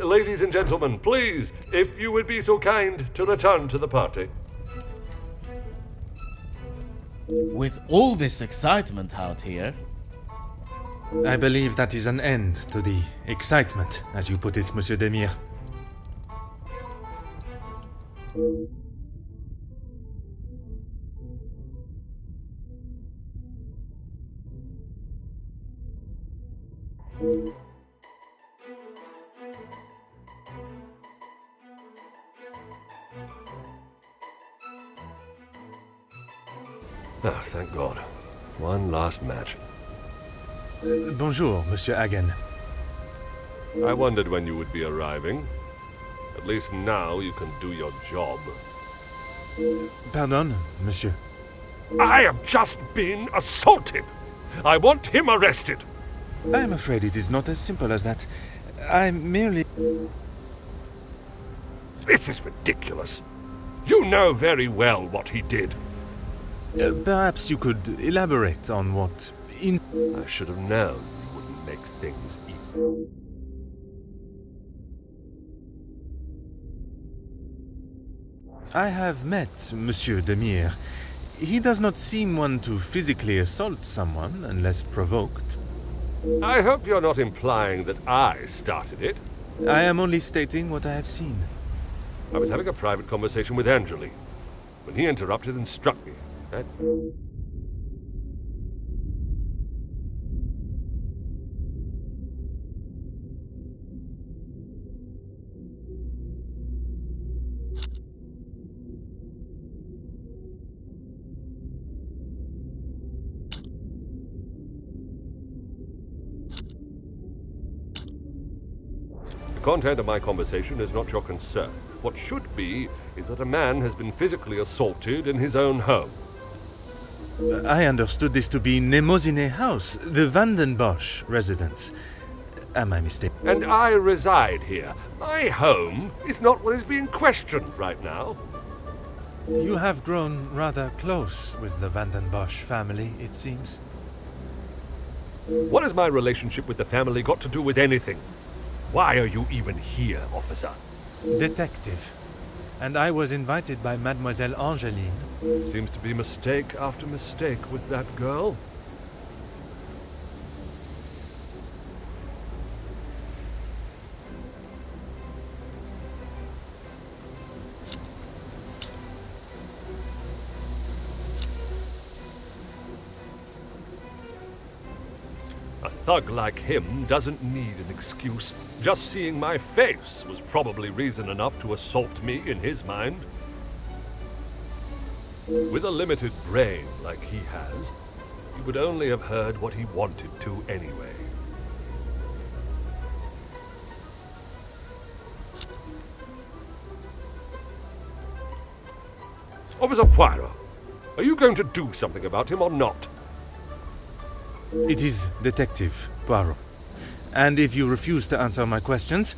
Ladies and gentlemen, please, if you would be so kind to return to the party. With all this excitement out here, I believe that is an end to the excitement, as you put it, Monsieur Demire. Oh, thank God. One last match. Bonjour, Monsieur Hagen. I wondered when you would be arriving. At least now you can do your job. Pardon, Monsieur. I have just been assaulted! I want him arrested! I am afraid it is not as simple as that. I merely... This is ridiculous. You know very well what he did. Perhaps you could elaborate on what... I should have known you wouldn't make things easy. I have met Monsieur Demire. He does not seem one to physically assault someone unless provoked. I hope you're not implying that I started it. I am only stating what I have seen. I was having a private conversation with Angeline when he interrupted and struck me. That... The content of my conversation is not your concern. What should be is that a man has been physically assaulted in his own home. I understood this to be Nemozine House, the Vandenbosch residence. Am I mistaken? And I reside here. My home is not what is being questioned right now. You have grown rather close with the Vandenbosch family, it seems. What has my relationship with the family got to do with anything? Why are you even here, officer? Detective. And I was invited by Mademoiselle Angeline. Seems to be mistake after mistake with that girl. A thug like him doesn't need an excuse. Just seeing my face was probably reason enough to assault me in his mind. With a limited brain like he has, he would only have heard what he wanted to anyway. Officer Poirot, are you going to do something about him or not? It is Detective Poirot. And if you refuse to answer my questions,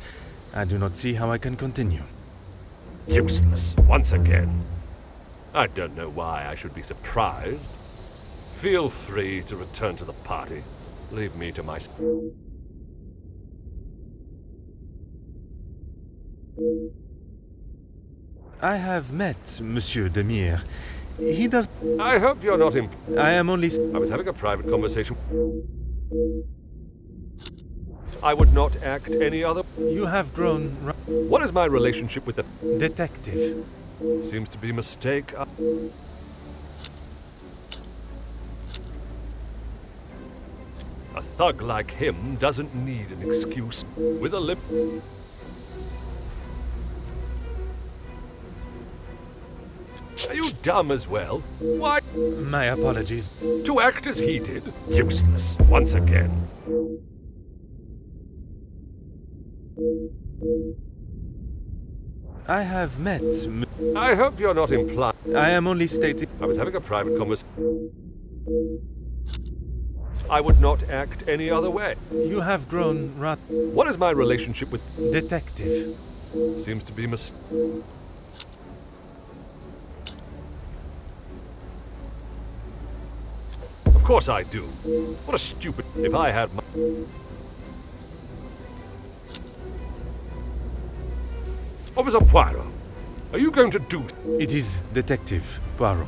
I do not see how I can continue. Useless, once again. I don't know why I should be surprised. Feel free to return to the party. Leave me to myself. I have met Monsieur Demire. He does... I hope you're not I am only... I was having a private conversation. I would not act any other... You have grown... What is my relationship with the... Detective. Seems to be a mistake. A thug like him doesn't need an excuse. With a lip... Are you dumb as well? Why? My apologies. To act as he did? Useless, once again. I have met... I hope you're not implying... I am only stating... I was having a private conversation. I would not act any other way. You have grown What is my relationship with... Detective. Seems to be Of course I do. What a stupid... If I had my... Officer Poirot, are you going to do... It is Detective Poirot.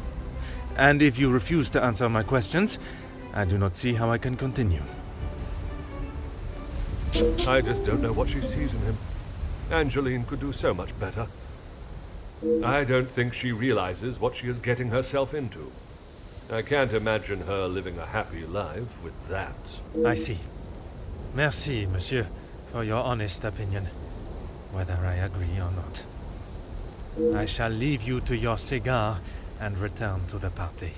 And if you refuse to answer my questions, I do not see how I can continue. I just don't know what she sees in him. Angeline could do so much better. I don't think she realizes what she is getting herself into. I can't imagine her living a happy life with that. I see. Merci, monsieur, for your honest opinion, whether I agree or not. I shall leave you to your cigar and return to the party.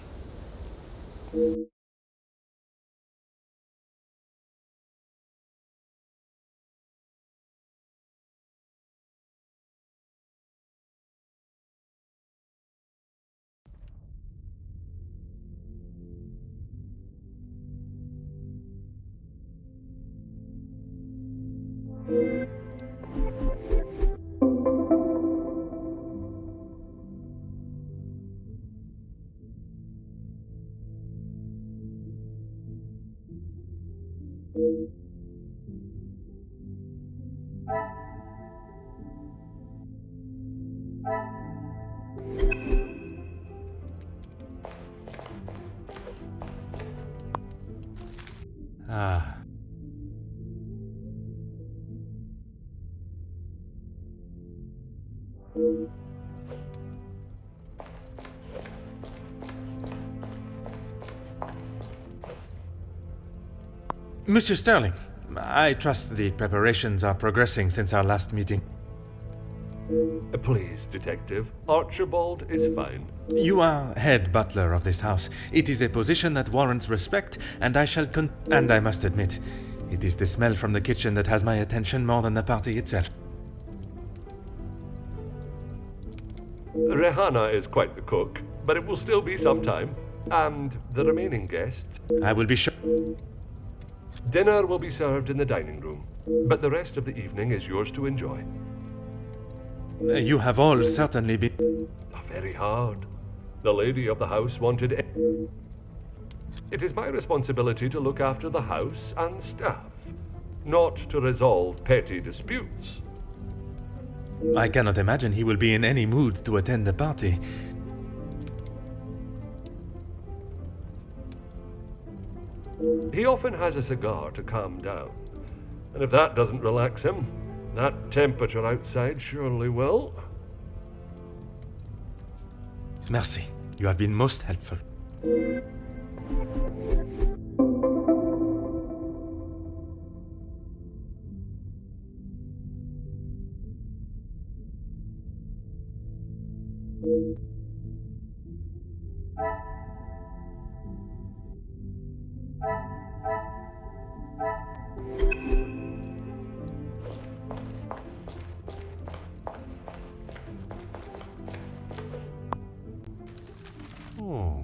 Ah. Monsieur Sterling, I trust the preparations are progressing since our last meeting. Please, Detective. Archibald is fine. You are head butler of this house. It is a position that warrants respect, and and I must admit, it is the smell from the kitchen that has my attention more than the party itself. Rehana is quite the cook, but it will still be some time. And the remaining guests... I will be sure. Dinner will be served in the dining room, but the rest of the evening is yours to enjoy. You have all certainly been... Very hard. The lady of the house wanted... It is my responsibility to look after the house and staff, not to resolve petty disputes. I cannot imagine he will be in any mood to attend the party. He often has a cigar to calm down, and if that doesn't relax him, that temperature outside surely will. Merci. You have been most helpful. Oh.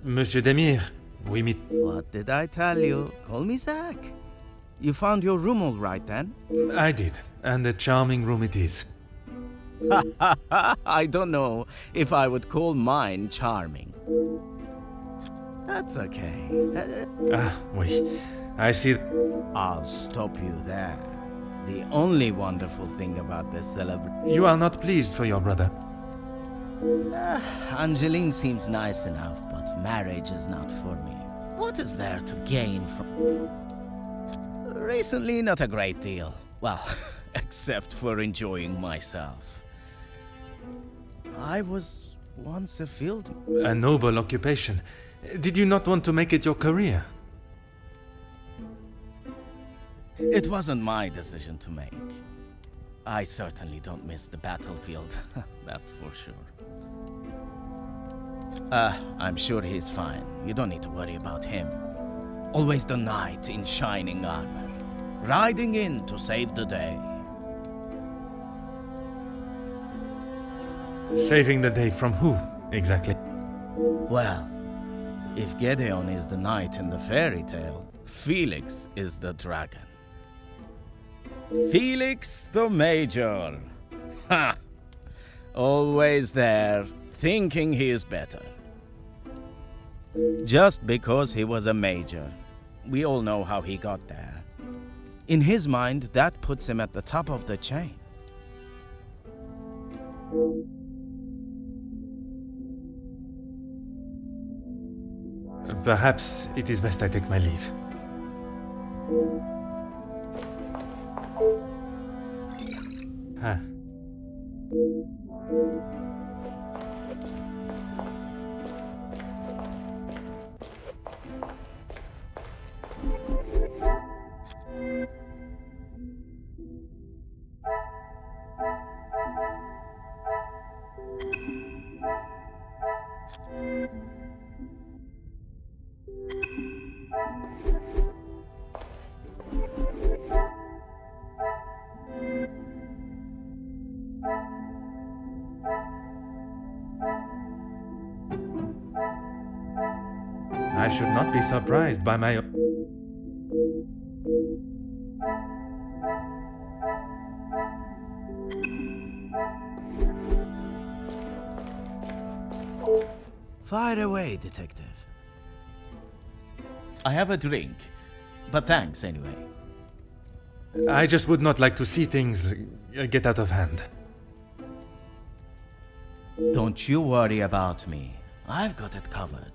Monsieur Demire, we meet... What did I tell you? Call me Zach. You found your room all right then? I did, and a charming room it is. I don't know if I would call mine charming. That's okay. Oui. I see... I'll stop you there. The only wonderful thing about this celebration... You are not pleased for your brother. Angeline seems nice enough, but marriage is not for me. What is there to gain from... Recently, not a great deal. Well, except for enjoying myself. I was once a field... A noble occupation. Did you not want to make it your career? It wasn't my decision to make. I certainly don't miss the battlefield, that's for sure. I'm sure he's fine. You don't need to worry about him. Always the knight in shining armor, riding in to save the day. Saving the day from who, exactly? Well, if Gedeon is the knight in the fairy tale, Felix is the dragon. Felix the Major. Ha! Always there, thinking he is better. Just because he was a major. We all know how he got there. In his mind, that puts him at the top of the chain. Perhaps it is best I take my leave. Huh. I should not be surprised by my... Fire away, detective. I have a drink, but thanks anyway. I just would not like to see things get out of hand. Don't you worry about me. I've got it covered.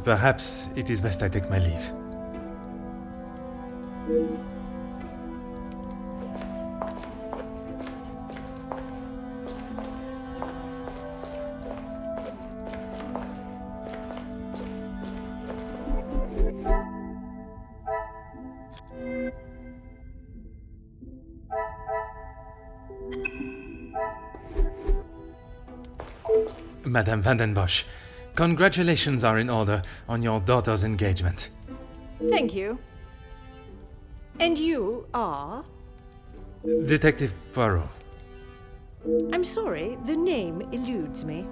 Perhaps it is best I take my leave. Madame Van den Bosch, congratulations are in order on your daughter's engagement. Thank you. And you are? Detective Poirot. I'm sorry, the name eludes me.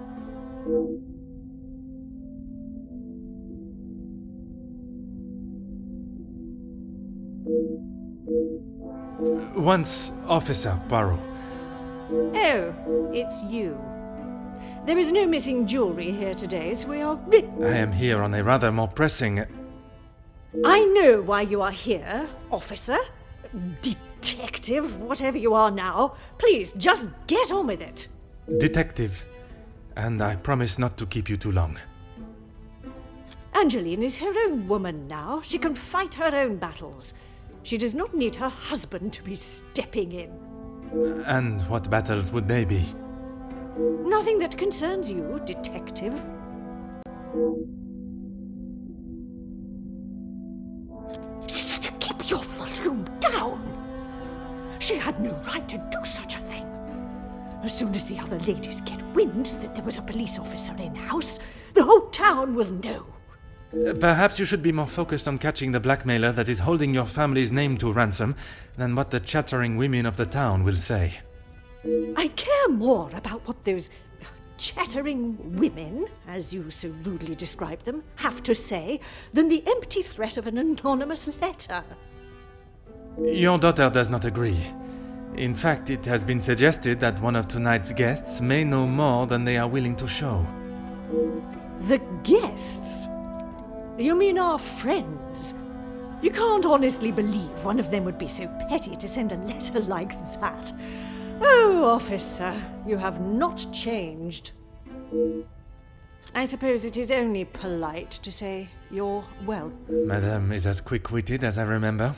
Once Officer Poirot. Oh, it's you. There is no missing jewelry here today, so we are... I am here on a rather more pressing... I know why you are here, officer. Detective, whatever you are now. Please, just get on with it. Detective. And I promise not to keep you too long. Angeline is her own woman now. She can fight her own battles. She does not need her husband to be stepping in. And what battles would they be? Nothing that concerns you, detective. Keep your volume down! She had no right to do such a thing. As soon as the other ladies get wind that there was a police officer in-house, the whole town will know. Perhaps you should be more focused on catching the blackmailer that is holding your family's name to ransom than what the chattering women of the town will say. I care more about what those chattering women, as you so rudely describe them, have to say than the empty threat of an anonymous letter. Your daughter does not agree. In fact, it has been suggested that one of tonight's guests may know more than they are willing to show. The guests? You mean our friends? You can't honestly believe one of them would be so petty to send a letter like that. Oh, officer, you have not changed. I suppose it is only polite to say you're well. Madame is as quick-witted as I remember.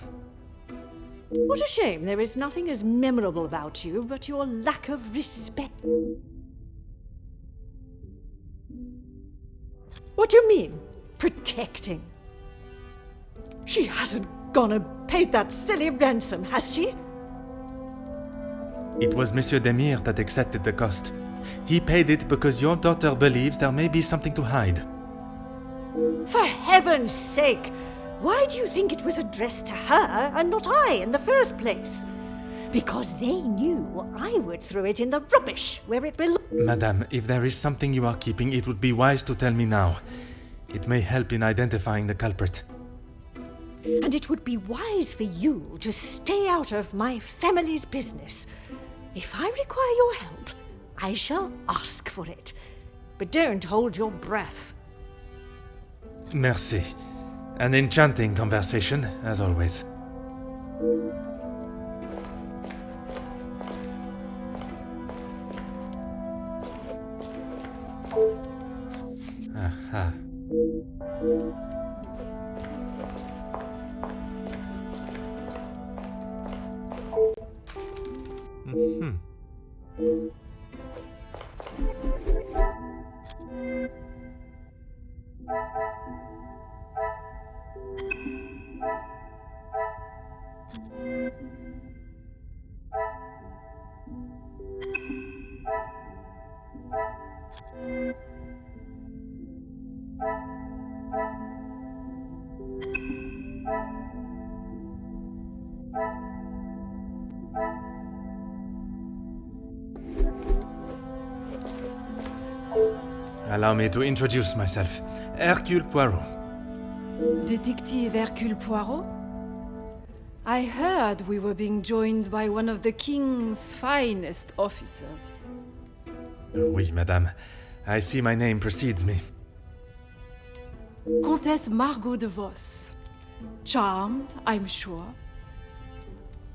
What a shame there is nothing as memorable about you but your lack of respect. What do you mean, protecting? She hasn't gone and paid that silly ransom, has she? It was Monsieur Demire that accepted the cost. He paid it because your daughter believes there may be something to hide. For heaven's sake! Why do you think it was addressed to her and not I in the first place? Because they knew I would throw it in the rubbish where it belongs. Madame, if there is something you are keeping, it would be wise to tell me now. It may help in identifying the culprit. And it would be wise for you to stay out of my family's business. If I require your help, I shall ask for it. But don't hold your breath. Merci. An enchanting conversation, as always. Aha. Mm-hmm. Allow me to introduce myself. Hercule Poirot. Detective Hercule Poirot? I heard we were being joined by one of the King's finest officers. Oui, madame. I see my name precedes me. Comtesse Margot de Vos. Charmed, I'm sure.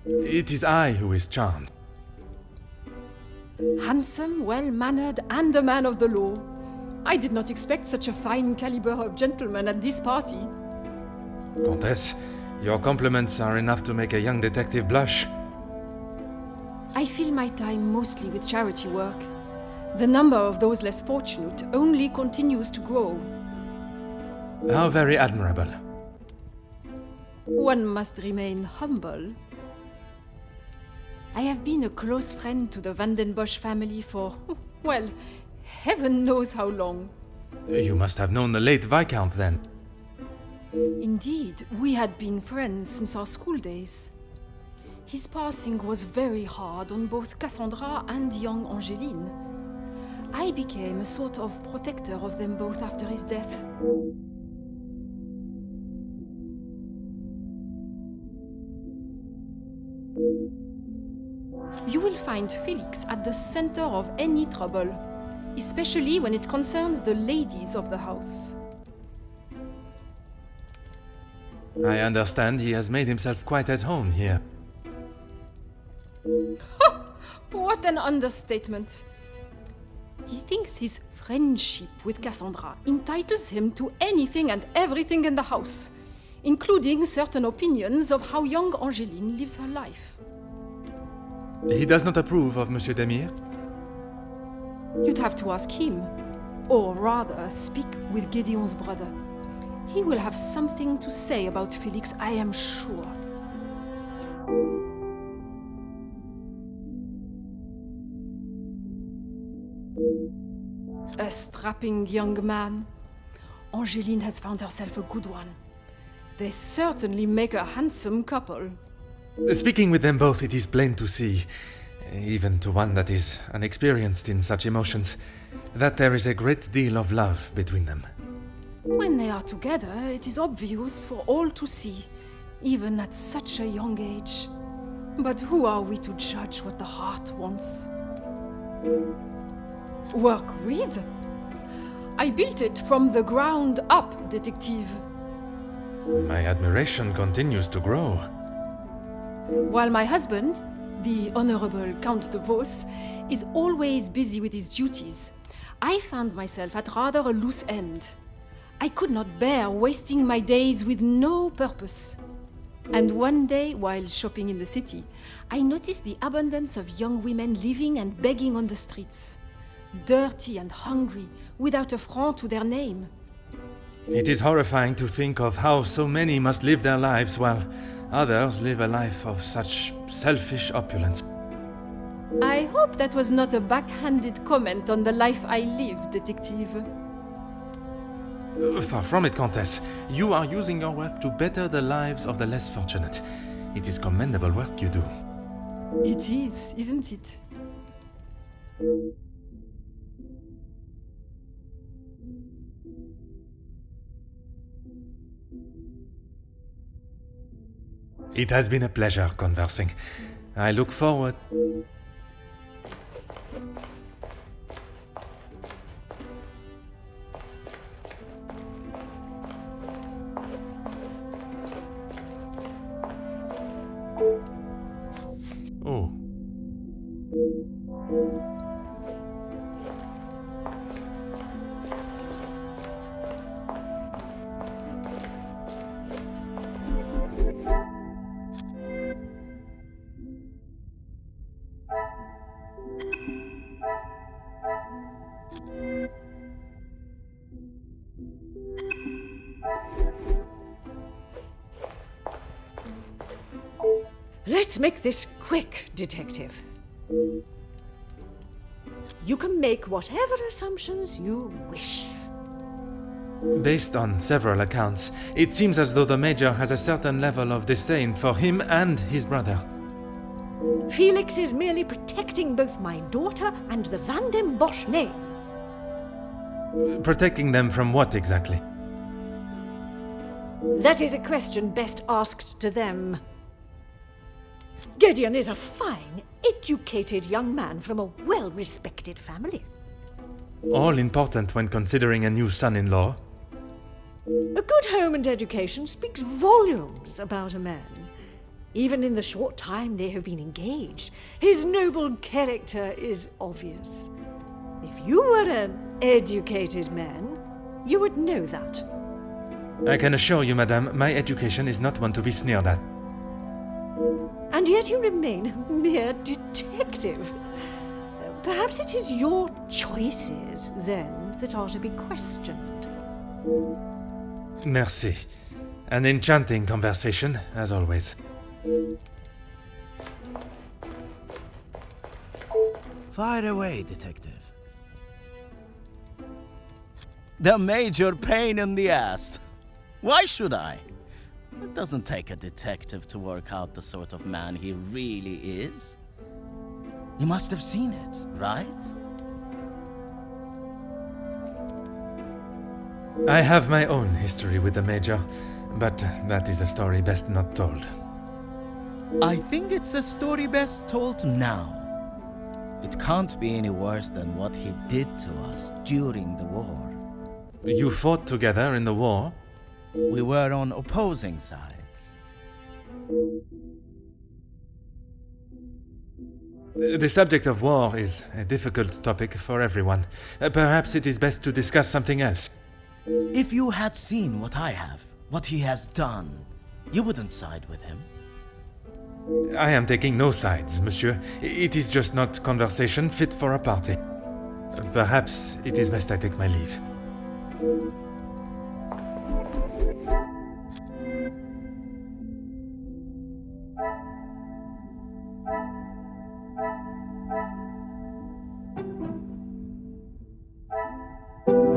It is I who is charmed. Handsome, well-mannered, and a man of the law. I did not expect such a fine caliber of gentleman at this party. Comtesse, your compliments are enough to make a young detective blush. I fill my time mostly with charity work. The number of those less fortunate only continues to grow. How very admirable. One must remain humble. I have been a close friend to the Van den Bosch family for, well, heaven knows how long. You must have known the late Viscount then. Indeed, we had been friends since our school days. His passing was very hard on both Cassandra and young Angeline. I became a sort of protector of them both after his death. You will find Felix at the center of any trouble, especially when it concerns the ladies of the house. I understand he has made himself quite at home here. What an understatement! He thinks his friendship with Cassandra entitles him to anything and everything in the house, including certain opinions of how young Angeline lives her life. He does not approve of Monsieur Demire? You'd have to ask him, or rather speak with Gideon's brother. He will have something to say about Felix, I am sure. A strapping young man, Angeline has found herself a good one. They certainly make a handsome couple. Speaking with them both, it is plain to see, even to one that is unexperienced in such emotions, that there is a great deal of love between them. When they are together, it is obvious for all to see, even at such a young age. But who are we to judge what the heart wants? Work with? I built it from the ground up, detective. My admiration continues to grow. While my husband, the Honorable Count de Vos, is always busy with his duties, I found myself at rather a loose end. I could not bear wasting my days with no purpose. And one day, while shopping in the city, I noticed the abundance of young women living and begging on the streets. Dirty and hungry, without a franc to their name. It is horrifying to think of how so many must live their lives while others live a life of such selfish opulence. I hope that was not a backhanded comment on the life I live, detective. Far from it, Countess. You are using your wealth to better the lives of the less fortunate. It is commendable work you do. It is, isn't it? It has been a pleasure conversing. I look forward... Oh. Let's make this quick, detective. You can make whatever assumptions you wish. Based on several accounts, it seems as though the Major has a certain level of disdain for him and his brother. Felix is merely protecting both my daughter and the Van den Bosch name. Protecting them from what exactly? That is a question best asked to them. Gideon is a fine, educated young man from a well-respected family. All important when considering a new son-in-law. A good home and education speaks volumes about a man. Even in the short time they have been engaged, his noble character is obvious. If you were an educated man, you would know that. I can assure you, madame, my education is not one to be sneered at. And yet you remain a mere detective. Perhaps it is your choices, then, that are to be questioned. Merci. An enchanting conversation, as always. Fire away, detective. The major pain in the ass. Why should I? It doesn't take a detective to work out the sort of man he really is. You must have seen it, right? I have my own history with the Major, but that is a story best not told. I think it's a story best told now. It can't be any worse than what he did to us during the war. You fought together in the war? We were on opposing sides. The subject of war is a difficult topic for everyone. Perhaps it is best to discuss something else. If you had seen what I have, what he has done, you wouldn't side with him. I am taking no sides, monsieur. It is just not conversation fit for a party. Perhaps it is best I take my leave.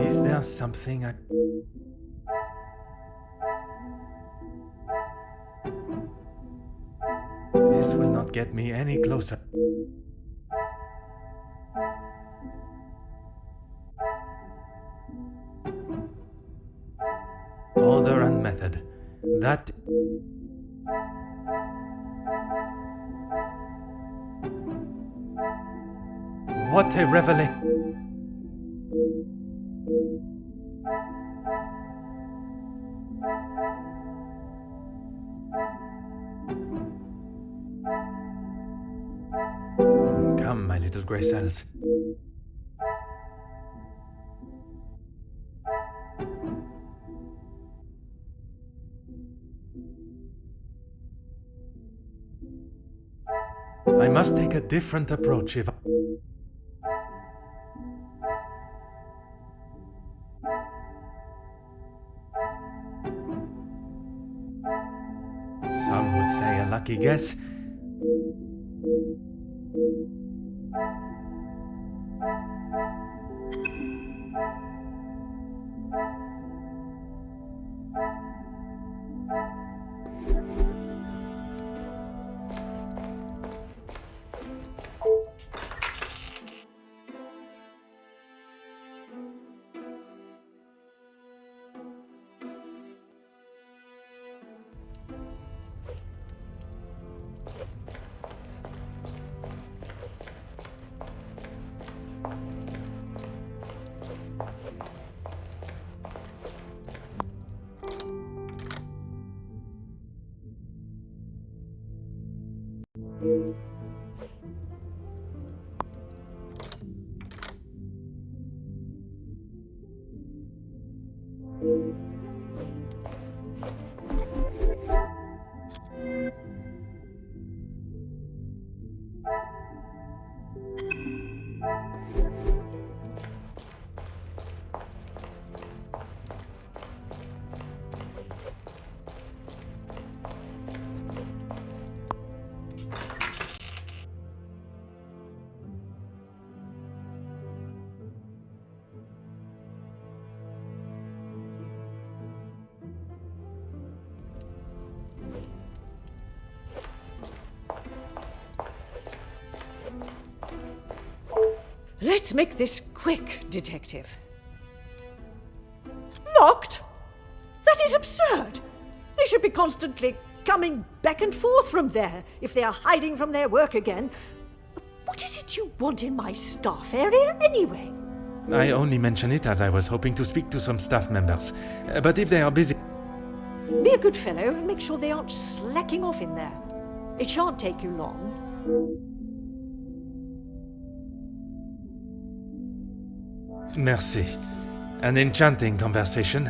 Is there there something I... This will not get me any closer. Order and method. That... What a revelation! Come, my little grey cells. I must take a different approach if... Some would say a lucky guess. Let's make this quick, Detective. Locked? That is absurd! They should be constantly coming back and forth from there if they are hiding from their work again. What is it you want in my staff area, anyway? I only mention it as I was hoping to speak to some staff members. But if they are busy... Be a good fellow and make sure they aren't slacking off in there. It shan't take you long. Merci. An enchanting conversation.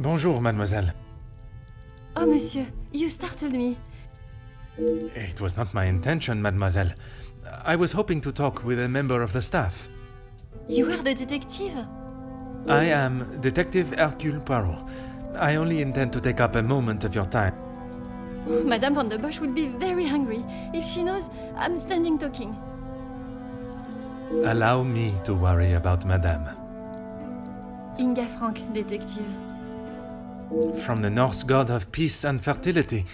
Bonjour, mademoiselle. Oh, monsieur, you startled me. It was not my intention, mademoiselle. I was hoping to talk with a member of the staff. You are the detective? I am Detective Hercule Poirot. I only intend to take up a moment of your time. Madame van der Bosch will be very hungry if she knows I'm standing talking. Allow me to worry about madame. Inga Frank, detective. From the Norse god of peace and fertility.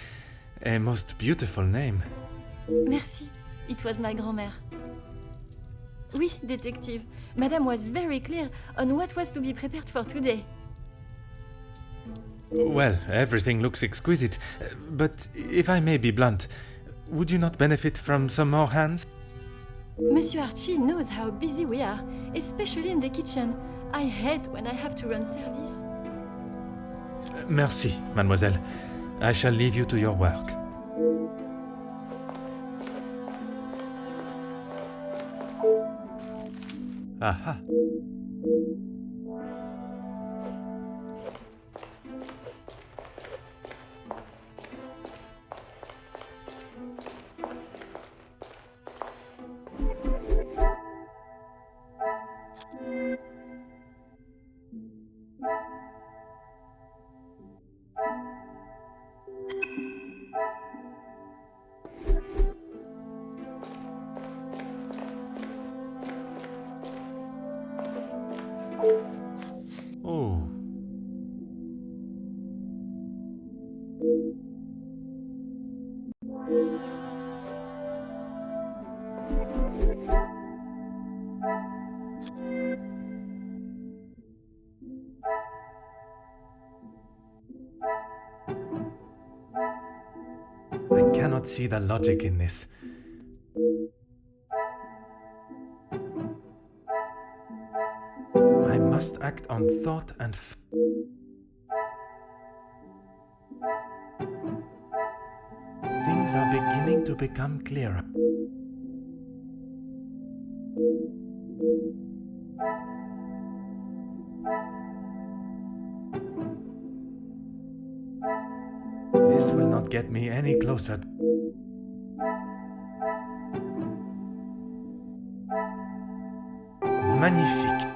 A most beautiful name. Merci. It was my grand-mère. Oui, detective. Madame was very clear on what was to be prepared for today. Well, everything looks exquisite, but if I may be blunt, would you not benefit from some more hands? Monsieur Archie knows how busy we are, especially in the kitchen. I hate when I have to run service. Merci, mademoiselle. I shall leave you to your work. Aha. Oh. I cannot see the logic in this. I must act on thought and things are beginning to become clearer. This will not get me any closer. Magnifique.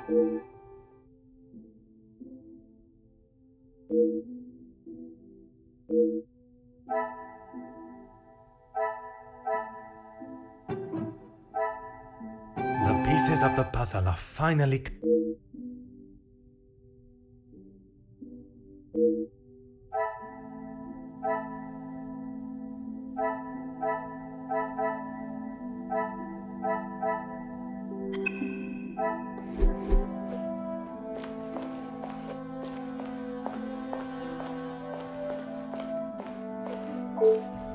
The pieces of the puzzle are finally...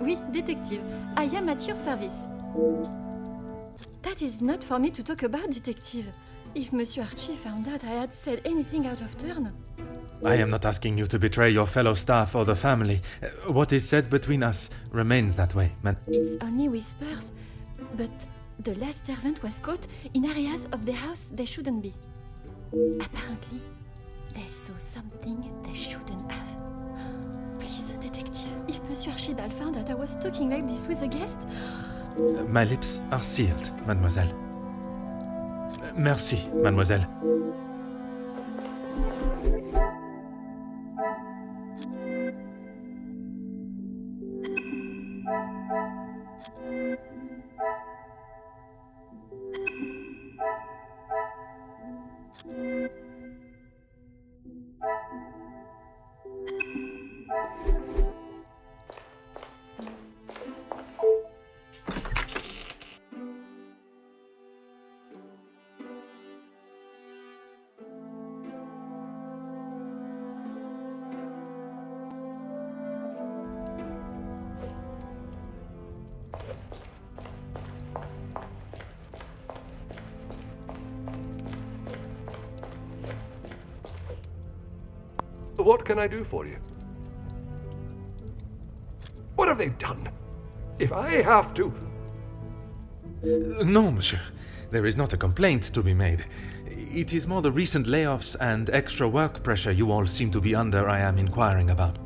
Oui, detective. I am at your service. That is not for me to talk about, detective. If Monsieur Archie found out I had said anything out of turn... I am not asking you to betray your fellow staff or the family. What is said between us remains that way, man. It's only whispers, but the last servant was caught in areas of the house they shouldn't be. Apparently, they saw something they shouldn't have. Please, detective, if Monsieur Archibald found out I was talking like this with a guest... My lips are sealed, mademoiselle. Merci, mademoiselle. What can I do for you? What have they done? If I have to... No, monsieur. There is not a complaint to be made. It is more the recent layoffs and extra work pressure you all seem to be under I am inquiring about.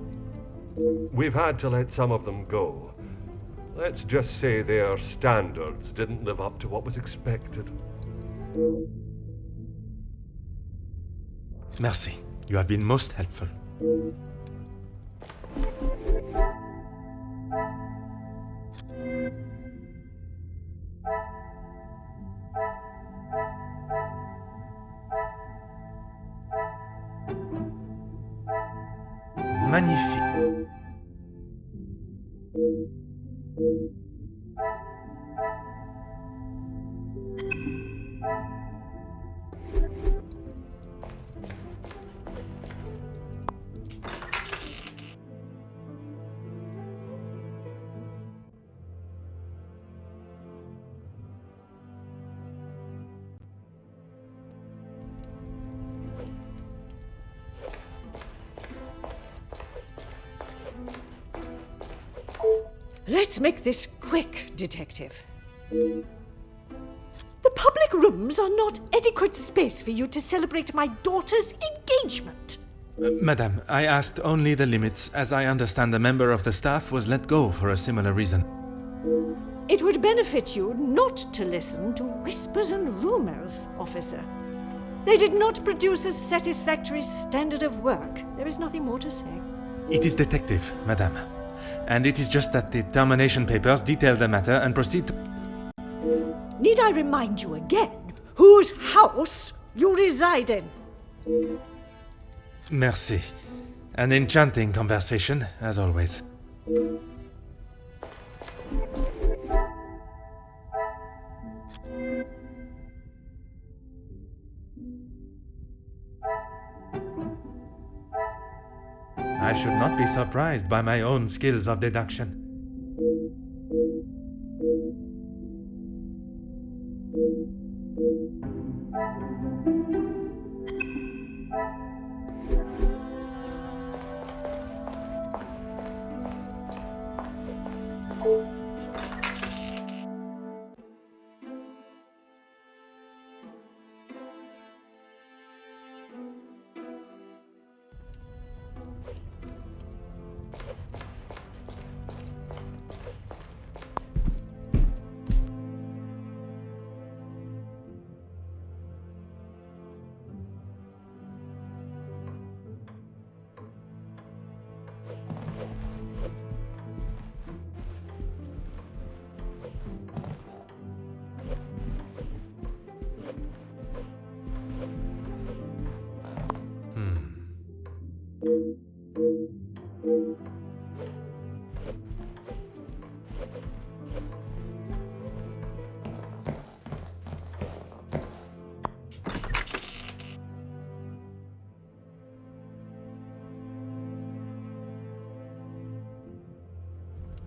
We've had to let some of them go. Let's just say their standards didn't live up to what was expected. Merci. You have been most helpful. Magnifique. Let's make this quick, Detective. The public rooms are not adequate space for you to celebrate my daughter's engagement. Madame, I asked only the limits, as I understand a member of the staff was let go for a similar reason. It would benefit you not to listen to whispers and rumors, officer. They did not produce a satisfactory standard of work. There is nothing more to say. It is detective, madame. And it is just that the termination papers detail the matter and proceed to... Need I remind you again whose house you reside in? Merci. An enchanting conversation, as always. I should not be surprised by my own skills of deduction.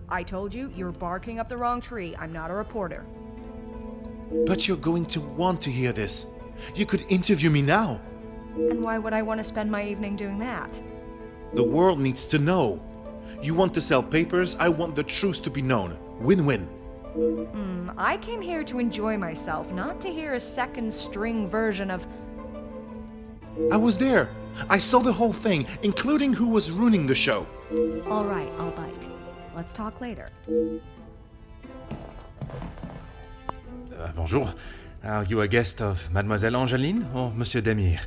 I told you, you're barking up the wrong tree. I'm not a reporter. But you're going to want to hear this. You could interview me now. And why would I want to spend my evening doing that? The world needs to know. You want to sell papers, I want the truth to be known. Win-win. I came here to enjoy myself, not to hear a second-string version of... I was there. I saw the whole thing, including who was ruining the show. All right, I'll bite. Let's talk later. Bonjour. Are you a guest of Mademoiselle Angeline or Monsieur Demire?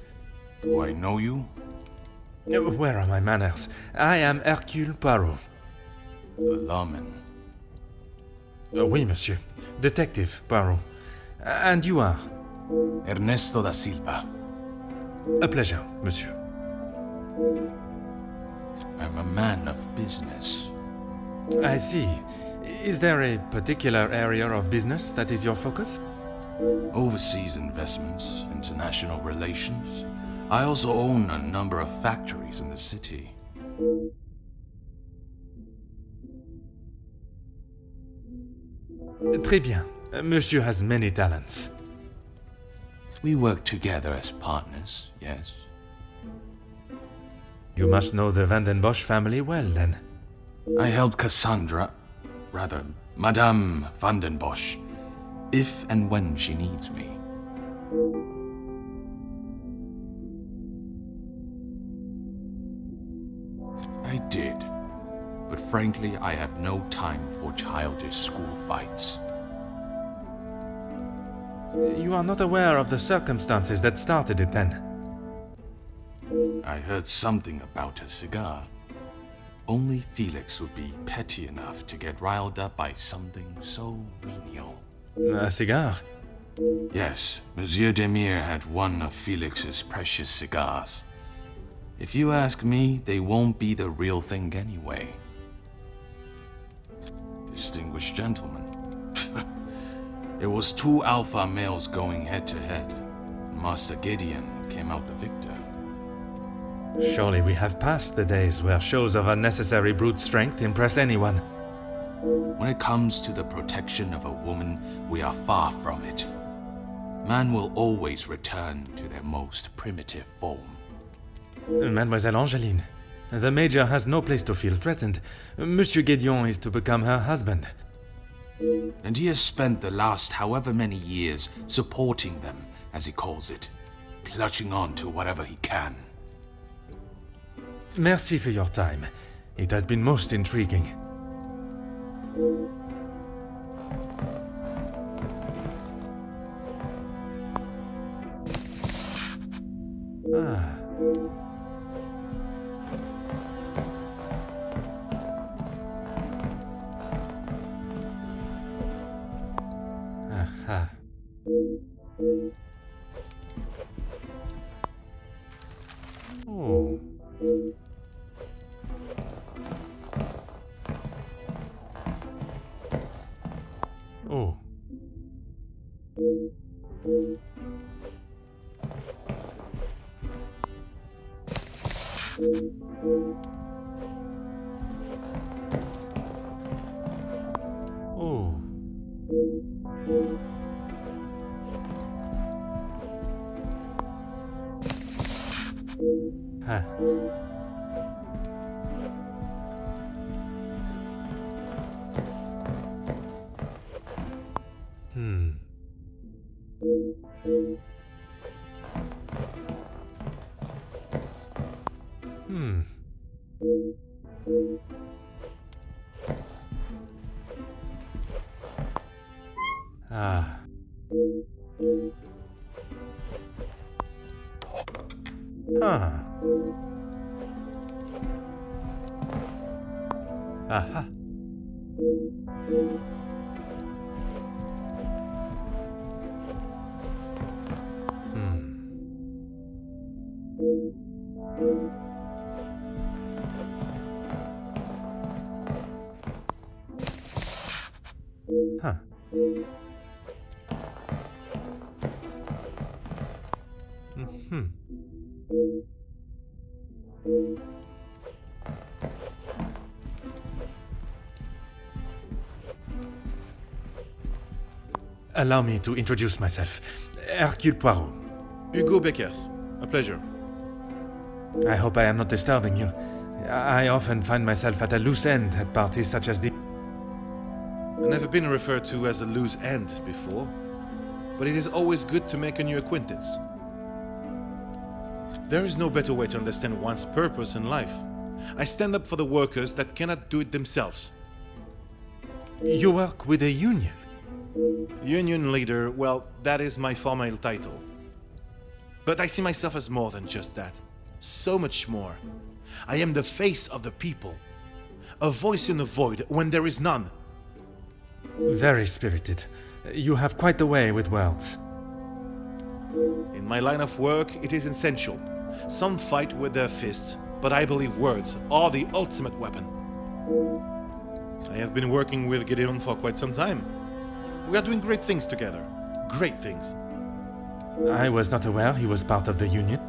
Do I know you? Where are my manners? I am Hercule Poirot. The lawman. Oui, monsieur. Detective Poirot. And you are? Ernesto da Silva. A pleasure, monsieur. I'm a man of business. I see. Is there a particular area of business that is your focus? Overseas investments, international relations. I also own a number of factories in the city. Très bien. Monsieur has many talents. We work together as partners, yes? You must know the Van den Bosch family well, then. I help Madame Van den Bosch, if and when she needs me. I did, but frankly, I have no time for childish school fights. You are not aware of the circumstances that started it, then? I heard something about a cigar. Only Felix would be petty enough to get riled up by something so menial. A cigar? Yes, Monsieur Demire had one of Felix's precious cigars. If you ask me, they won't be the real thing anyway. Distinguished gentleman. It was two alpha males going head-to-head. Master Gideon came out the victor. Surely we have passed the days where shows of unnecessary brute strength impress anyone. When it comes to the protection of a woman, we are far from it. Man will always return to their most primitive form. Mademoiselle Angeline, The Major has no place to feel threatened. Monsieur Gédéon is to become her husband. And he has spent the last however many years supporting them, as he calls it, clutching on to whatever he can. Merci for your time. It has been most intriguing. Ah. Aha. Oh. Oh. Oh. Huh. Hmm. Hmm. Ah. Huh. Aha. Hmm. Huh. Mm-hmm. Allow me to introduce myself. Hercule Poirot. Hugo Beckers. A pleasure. I hope I am not disturbing you. I often find myself at a loose end at parties such as the... I've never been referred to as a loose end before, but it is always good to make a new acquaintance. There is no better way to understand one's purpose in life. I stand up for the workers that cannot do it themselves. You work with a union? Union leader, well, that is my formal title. But I see myself as more than just that. So much more. I am the face of the people. A voice in the void when there is none. Very spirited. You have quite the way with words. In my line of work, it is essential. Some fight with their fists, but I believe words are the ultimate weapon. I have been working with Gédéon for quite some time. We are doing great things together. Great things. I was not aware he was part of the union.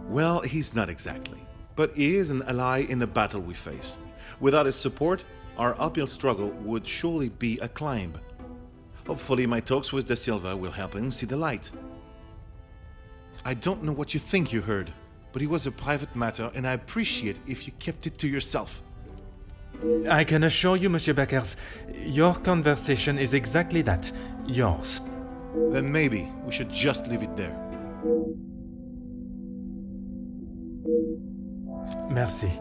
Well, he's not exactly. But he is an ally in the battle we face. Without his support, our uphill struggle would surely be a climb. Hopefully my talks with De Silva will help him see the light. I don't know what you think you heard, but it was a private matter and I appreciate if you kept it to yourself. I can assure you, Monsieur Beckers, your conversation is exactly that. Yours. Then maybe we should just leave it there. Merci.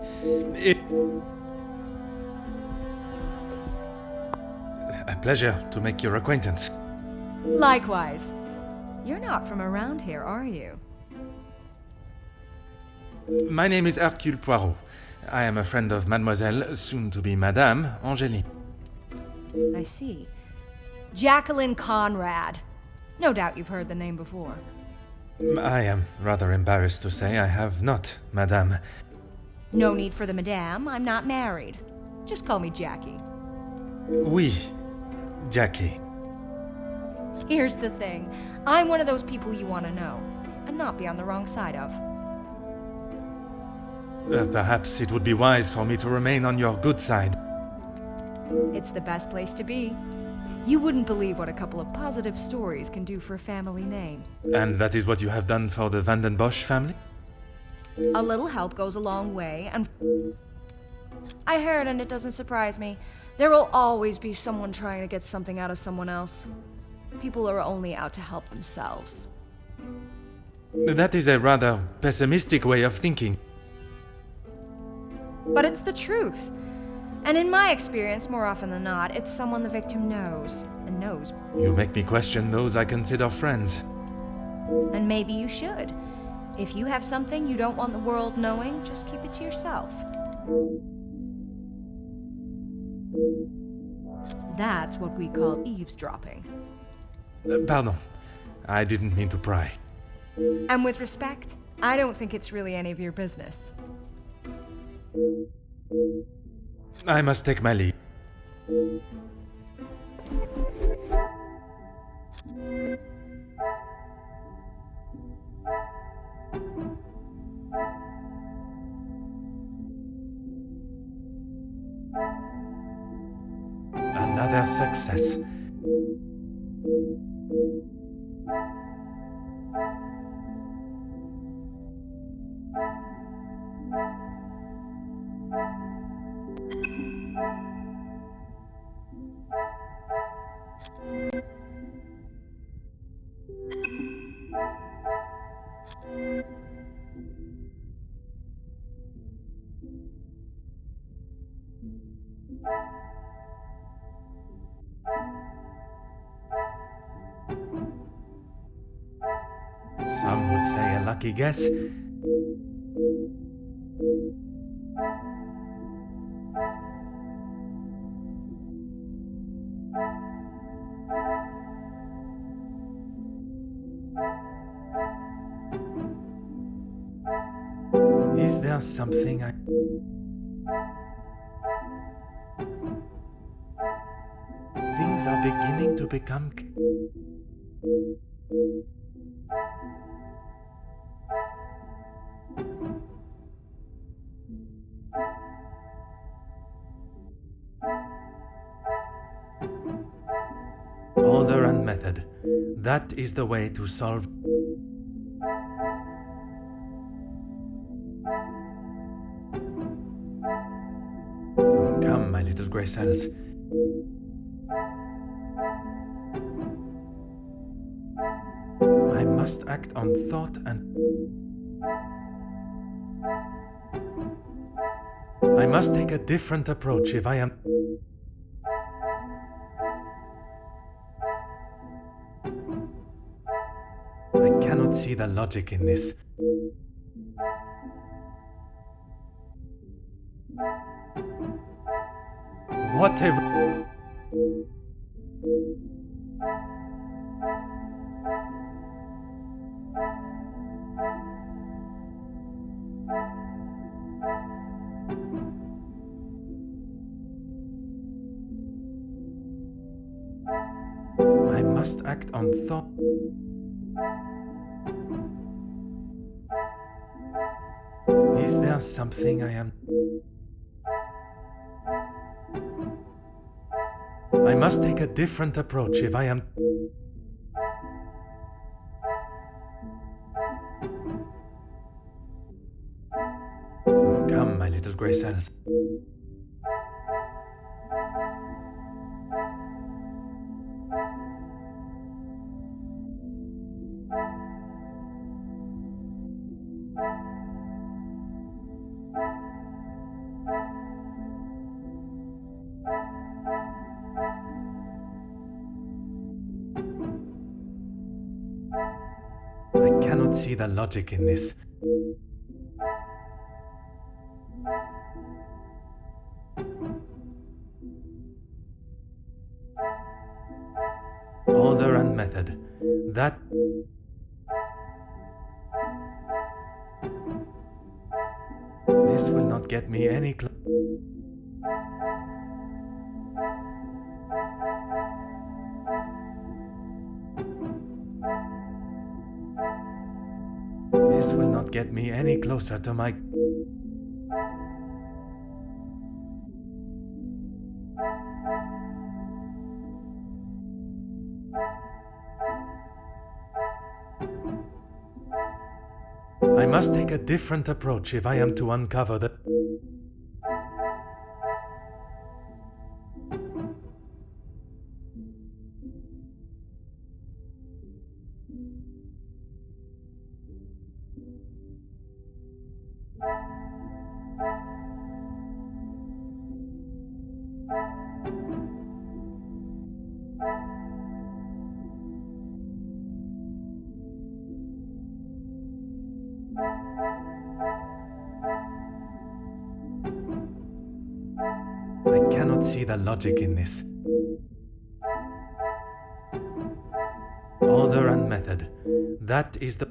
A pleasure to make your acquaintance. Likewise. You're not from around here, are you? My name is Hercule Poirot. I am a friend of Mademoiselle, soon to be Madame, Angéline. I see. Jacqueline Conrad. No doubt you've heard the name before. I am rather embarrassed to say I have not, Madame. No need for the madame. I'm not married. Just call me Jackie. Oui, Jackie. Here's the thing. I'm one of those people you want to know, and not be on the wrong side of. Perhaps it would be wise for me to remain on your good side. It's the best place to be. You wouldn't believe what a couple of positive stories can do for a family name. And that is what you have done for the Van den Bosch family? A little help goes a long way, and I heard, and it doesn't surprise me. There will always be someone trying to get something out of someone else. People are only out to help themselves. That is a rather pessimistic way of thinking. But it's the truth. And in my experience, more often than not, it's someone the victim knows, and knows. You make me question those I consider friends. And maybe you should. If you have something you don't want the world knowing, just keep it to yourself. That's what we call eavesdropping. Pardon. I didn't mean to pry. And with respect, I don't think it's really any of your business. I must take my leave. Another success. Some would say a lucky guess. Is there something I... Things are beginning to become... Order and method. That is the way to solve... Come, my little grey cells. I must act on thought and... I must take a different approach if I am... I cannot see the logic in this. Whatever... I must act on thought. Is there something I am... I must take a different approach if I am... Come, my little grey cells. I cannot see the logic in this. Order and method. That... This will not get me any closer. This will not get me any closer to my... I must take a different approach if I am to uncover the... I cannot see the logic in this. Order and method. That is the...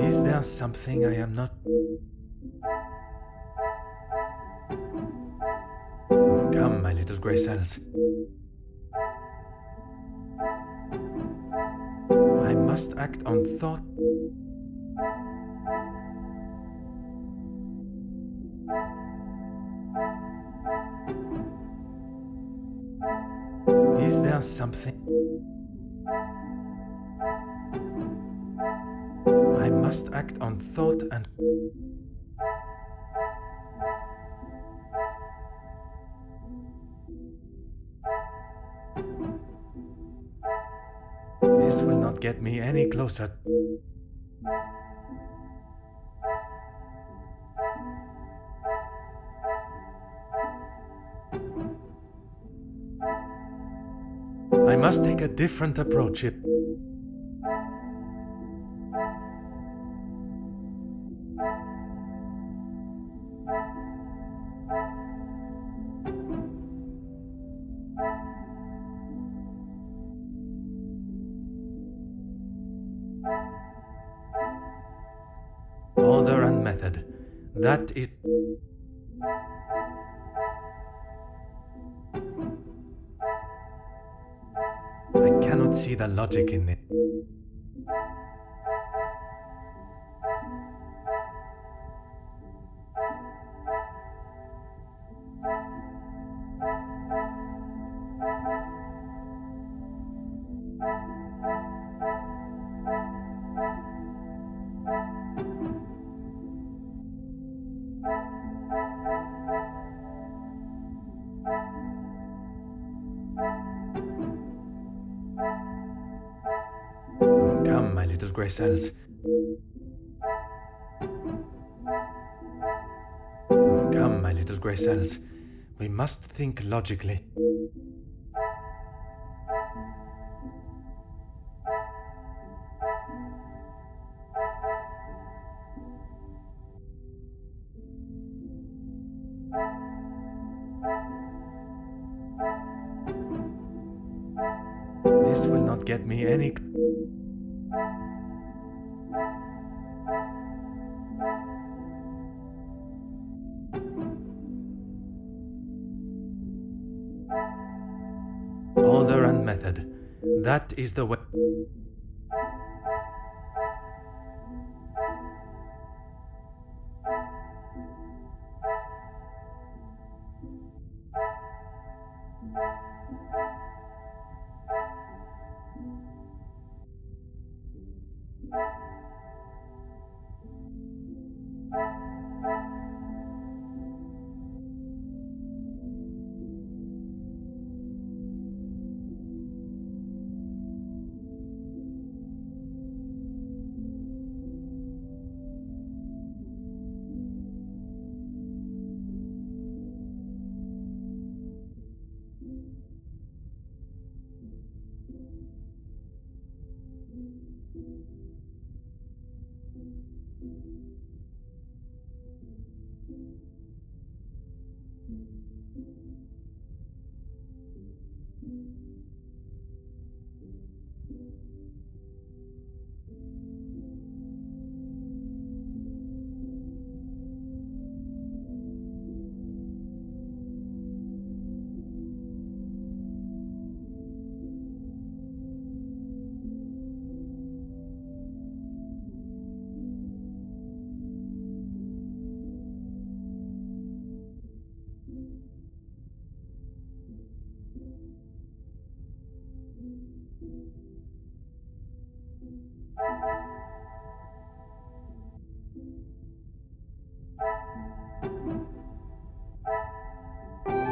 Is there something I am not... Come, my little grey cells. I must act on thought. Is there something? I must act on thought and... This will not get me any closer. I must take a different approach if... Order and method. That is... I cannot see the logic in it. Come, my little grey cells. Come, my little grey cells. We must think logically. This will not get me any... Order and method. That is the way...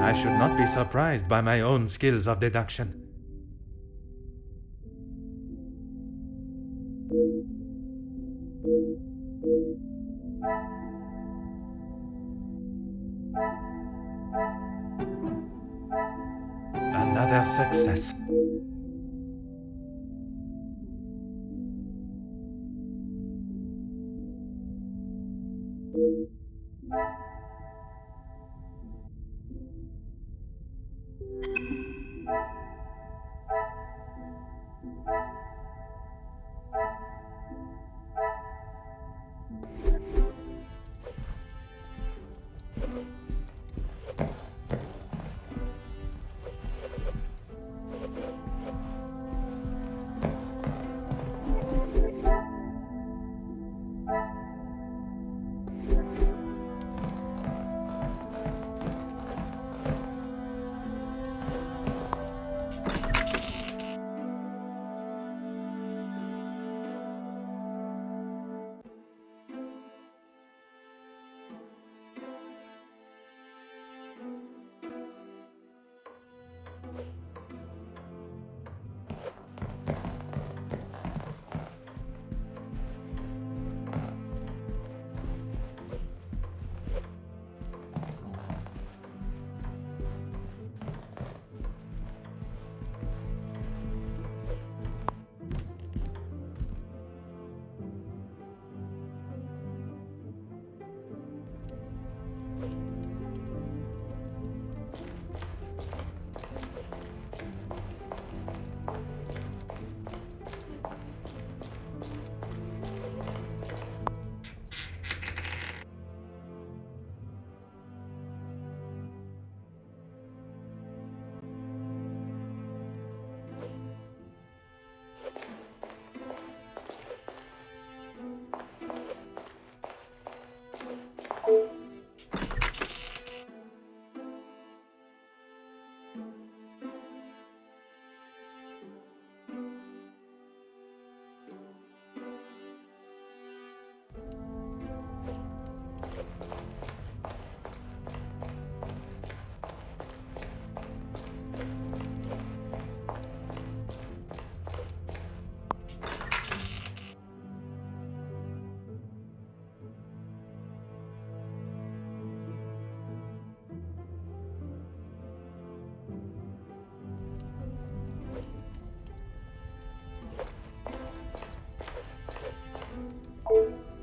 I should not be surprised by my own skills of deduction. Another success.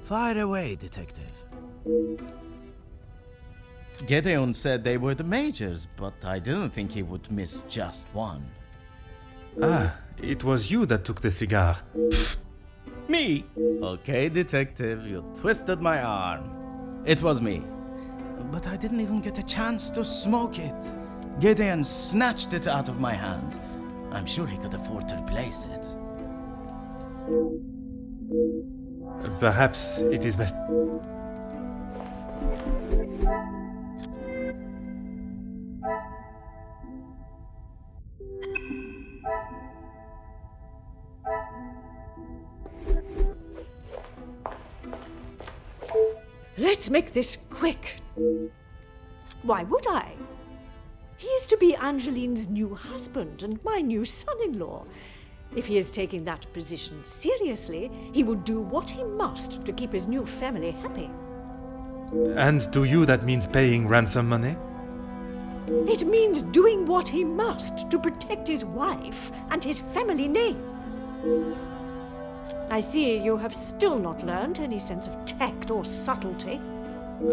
Fire away, detective. Gedeon said they were the majors, but I didn't think he would miss just one. Ah, it was you that took the cigar. Me? Okay, detective, you twisted my arm. It was me. But I didn't even get a chance to smoke it. Gedeon snatched it out of my hand. I'm sure he could afford to replace it. Perhaps it is best. Let's make this quick. Why would I? He is to be Angeline's new husband and my new son-in-law. If he is taking that position seriously, he will do what he must to keep his new family happy. And to you that means paying ransom money? It means doing what he must to protect his wife and his family name. I see you have still not learned any sense of tact or subtlety.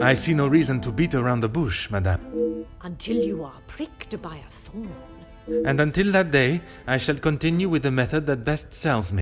I see no reason to beat around the bush, madame. Until you are pricked by a thorn. And until that day, I shall continue with the method that best serves me.